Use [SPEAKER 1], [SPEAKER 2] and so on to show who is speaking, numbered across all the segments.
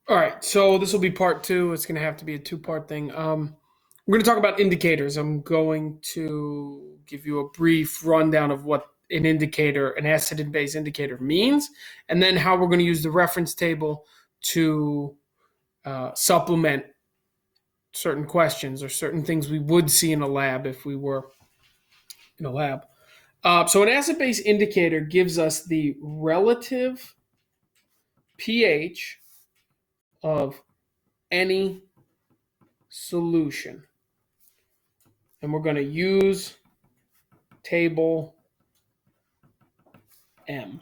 [SPEAKER 1] All right, so this will be part two. It's going to have to be a two-part thing. We're going to talk about indicators. I'm going to give you a brief rundown of what an indicator, an acid and base indicator means, and then how we're going to use the reference table to supplement certain questions or certain things we would see in a lab if we were in a lab. So an acid-base indicator gives us the relative pH of any solution. And we're going to use table M.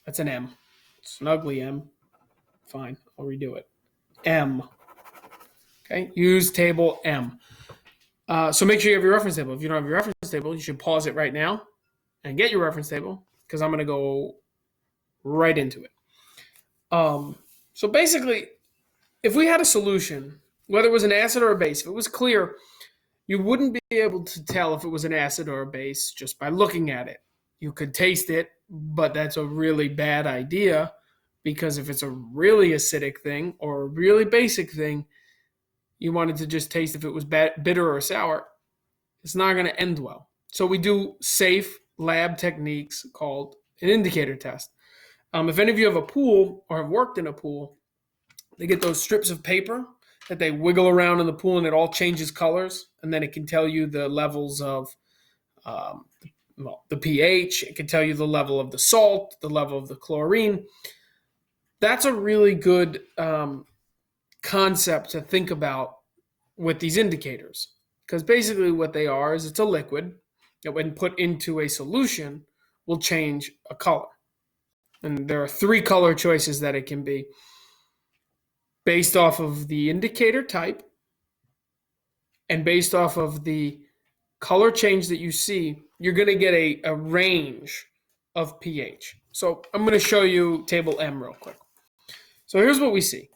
[SPEAKER 1] That's an M. It's an ugly M. Fine, I'll redo it. M. Okay, use table M. So make sure you have your reference table. If you don't have your reference table, you should pause it right now and get your reference table because I'm going to go right into it. So basically, if we had a solution, whether it was an acid or a base, if it was clear, you wouldn't be able to tell if it was an acid or a base just by looking at it. You could taste it, but that's a really bad idea because if it's a really acidic thing or a really basic thing, you wanted to just taste if it was bitter or sour, it's not going to end well. So we do safe lab techniques called an indicator test. If any of you have a pool or have worked in a pool, they get those strips of paper that they wiggle around in the pool and it all changes colors. And then it can tell you the levels of um, the pH. It can tell you the level of the salt, the level of the chlorine. That's a really good concept to think about with these indicators. Because basically what they are is it's a liquid that when put into a solution will change a color. And there are three color choices that it can be based off of the indicator type and based off of the color change that you see, you're going to get a range of pH. So I'm going to show you table M real quick. So here's what we see.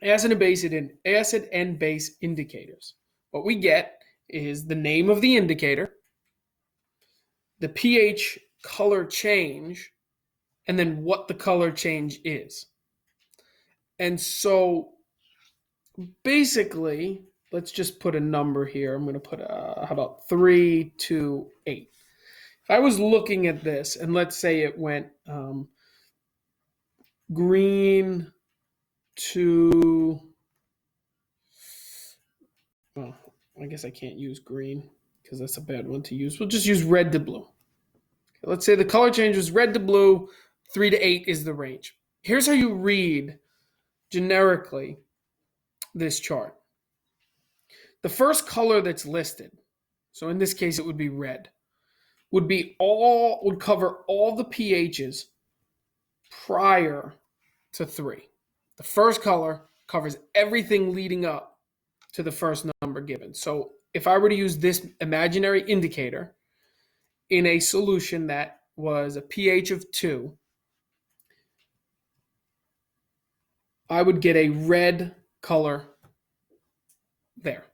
[SPEAKER 1] Acid and base indicators. What we get is the name of the indicator, the pH color change, and then what the color change is. And so basically, let's just put a number here. I'm going to put, how about 3 to 8? If I was looking at this, and let's say it went green to, well, I guess I can't use green because that's a bad one to use. We'll just use red to blue. Okay, let's say the color change was red to blue, 3 to 8 is the range. Here's how you read generically this chart. The first color that's listed, so in this case it would be red, would cover all the pHs prior to 3. The first color covers everything leading up to the first number given. So if I were to use this imaginary indicator in a solution that was a pH of 2, I would get a red color there.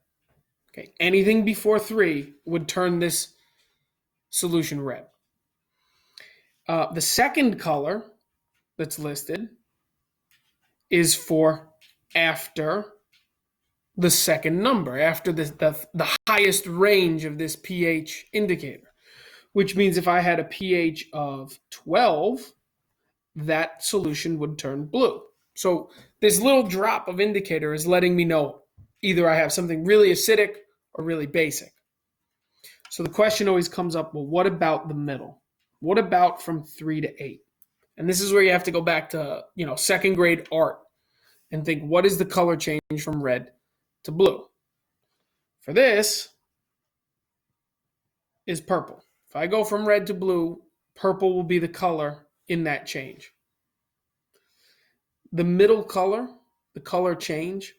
[SPEAKER 1] Okay, anything before 3 would turn this solution red. The second color that's listed is for after the second number, after the highest range of this pH indicator, which means if I had a pH of 12, that solution would turn blue. So this little drop of indicator is letting me know either I have something really acidic or really basic. So the question always comes up, well, what about the middle? What about from 3 to 8? And this is where you have to go back to, second grade art and think, what is the color change from red to blue? For this is purple. If I go from red to blue, purple will be the color in that change. The middle color, the color change,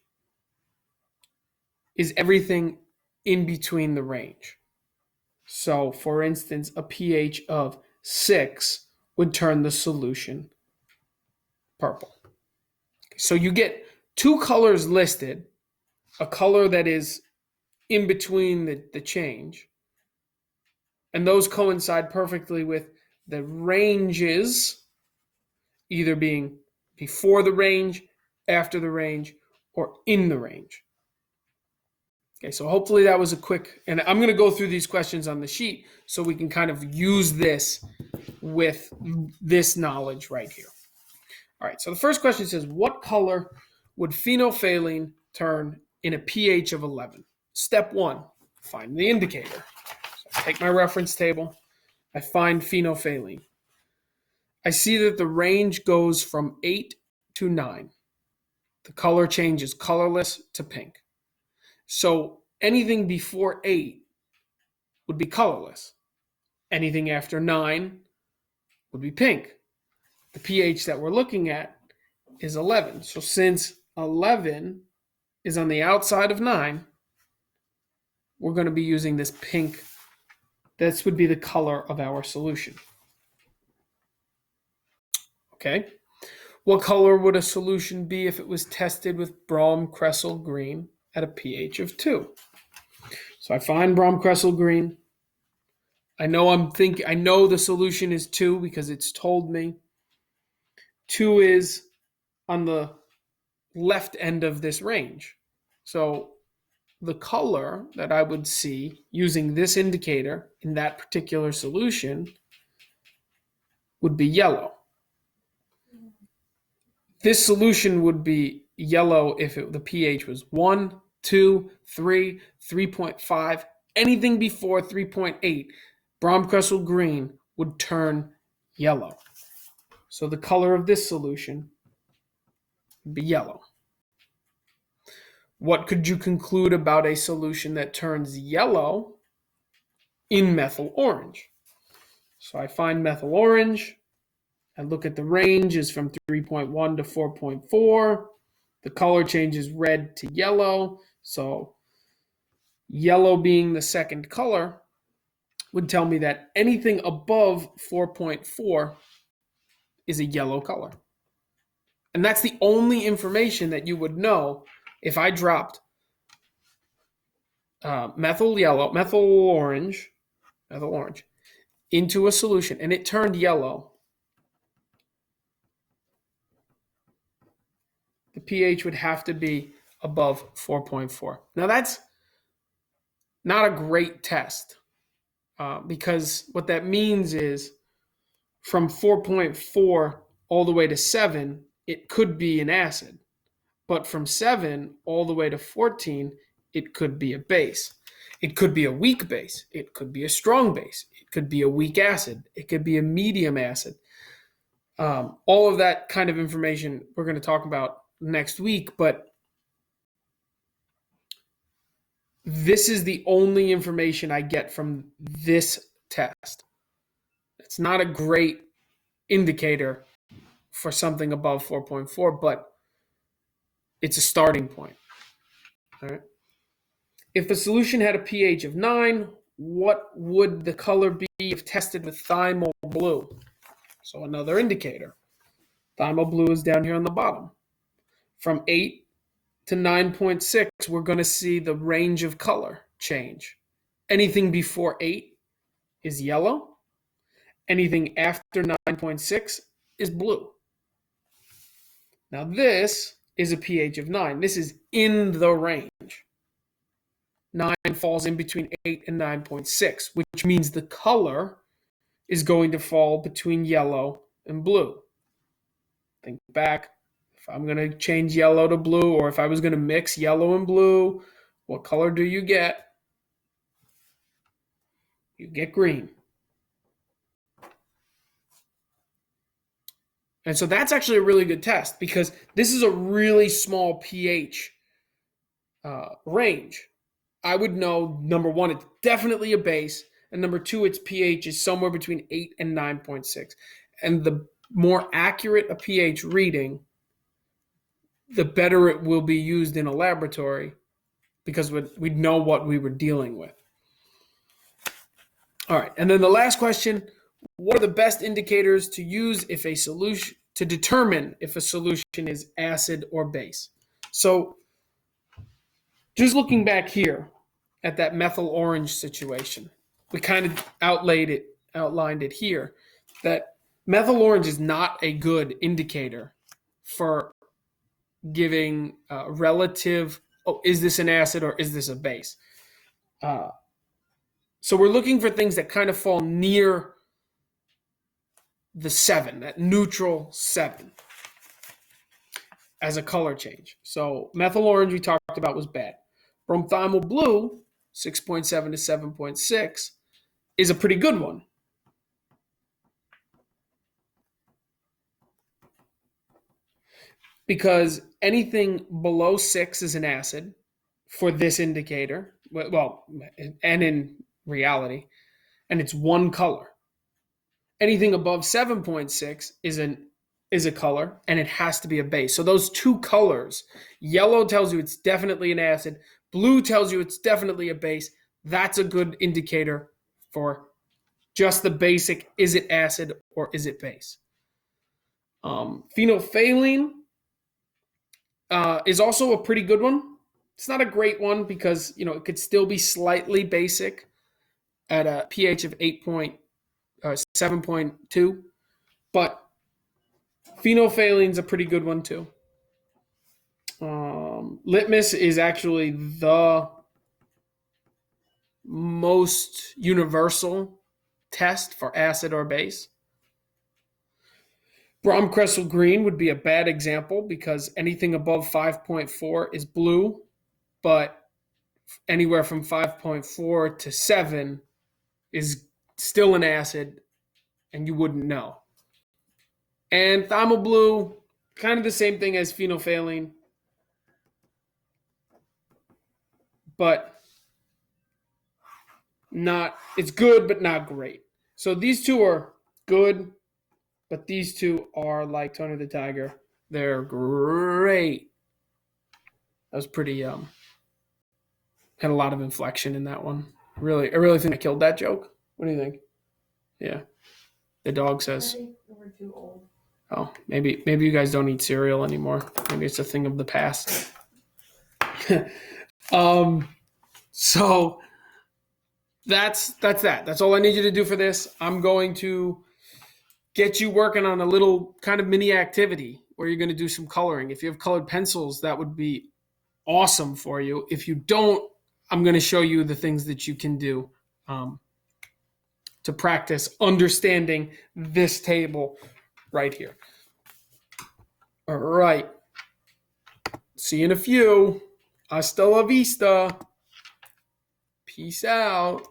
[SPEAKER 1] is everything in between the range. So, for instance, a pH of 6 would turn the solution purple. So you get two colors listed, a color that is in between the change, and those coincide perfectly with the ranges either being before the range, after the range, or in the range. Okay, so hopefully that was a quick, and I'm going to go through these questions on the sheet so we can kind of use this with this knowledge right here. All right, so the first question says, what color would phenolphthalein turn in a pH of 11? Step 1, find the indicator. So I take my reference table, I find phenolphthalein. I see that the range goes from 8 to 9. The color changes colorless to pink. So anything before 8 would be colorless. Anything after 9 would be pink. The pH that we're looking at is 11. So since 11 is on the outside of 9, we're going to be using this pink. This would be the color of our solution. Okay. What color would a solution be if it was tested with Brom-Kressel green at a pH of 2? So I find Brom-Kressel green. I know the solution is 2 because it's told me. 2 is on the left end of this range. So the color that I would see using this indicator in that particular solution would be yellow. This solution would be yellow if the pH was 1, 2, 3, 3.5. Anything before 3.8, Brom-Kressel green would turn yellow. So the color of this solution would be yellow. What could you conclude about a solution that turns yellow in methyl orange? So I find methyl orange. I look at the range is from 3.1 to 4.4. The color changes red to yellow. So yellow being the second color would tell me that anything above 4.4 is a yellow color. And that's the only information that you would know if I dropped methyl orange into a solution and it turned yellow. The pH would have to be above 4.4. Now that's not a great test because what that means is from 4.4 all the way to 7, it could be an acid. But from 7 all the way to 14, it could be a base. It could be a weak base. It could be a strong base. It could be a weak acid. It could be a medium acid. All of that kind of information we're going to talk about next week, but this is the only information I get from this test. It's not a great indicator for something above 4.4, but it's a starting point. All right. If the solution had a pH of 9, what would the color be if tested with thymol blue? So another indicator. Thymol blue is down here on the bottom. From 8 to 9.6, we're going to see the range of color change. Anything before 8 is yellow. Anything after 9.6 is blue. Now this is a pH of 9. This is in the range. 9 falls in between 8 and 9.6, which means the color is going to fall between yellow and blue. Think back. If I'm going to change yellow to blue, or if I was going to mix yellow and blue, what color do you get? You get green. And so that's actually a really good test because this is a really small pH range. I would know, number one, it's definitely a base, and number two, its pH is somewhere between 8 and 9.6. And the more accurate a pH reading, the better it will be used in a laboratory because we'd know what we were dealing with. All right, and then the last question, what are the best indicators to use if a solution, to determine if a solution is acid or base? So just looking back here at that methyl orange situation, we kind of outlined it here, that methyl orange is not a good indicator for giving relative, oh, is this an acid or is this a base? So we're looking for things that kind of fall near the 7, that neutral 7 as a color change. So methyl orange we talked about was bad. Bromthiamyl blue, 6.7 to 7.6, is a pretty good one. Because anything below 6 is an acid for this indicator. Well, and in reality, and it's one color. Anything above 7.6 is a color, and it has to be a base. So those two colors, yellow tells you it's definitely an acid, blue tells you it's definitely a base. That's a good indicator for just the basic, is it acid or is it base? Phenolphthalein is also a pretty good one. It's not a great one because it could still be slightly basic at a pH of 7.2, but phenolphthalein is a pretty good one too. Litmus is actually the most universal test for acid or base. Bromkressel green would be a bad example because anything above 5.4 is blue, but anywhere from 5.4 to 7 is still an acid, and you wouldn't know. And thiamyl blue, kind of the same thing as phenolphthalein, but it's good, but not great. So these two are good, but these two are like Tony the Tiger. They're great. That was pretty, had a lot of inflection in that one. I really think I killed that joke. What do you think? Yeah. The dog says.
[SPEAKER 2] We're too old.
[SPEAKER 1] Oh, maybe you guys don't eat cereal anymore. Maybe it's a thing of the past. So that's that. That's all I need you to do for this. I'm going to get you working on a little kind of mini activity where you're going to do some coloring. If you have colored pencils, that would be awesome for you. If you don't, I'm going to show you the things that you can do to practice understanding this table right here. All right. See you in a few. Hasta la vista. Peace out.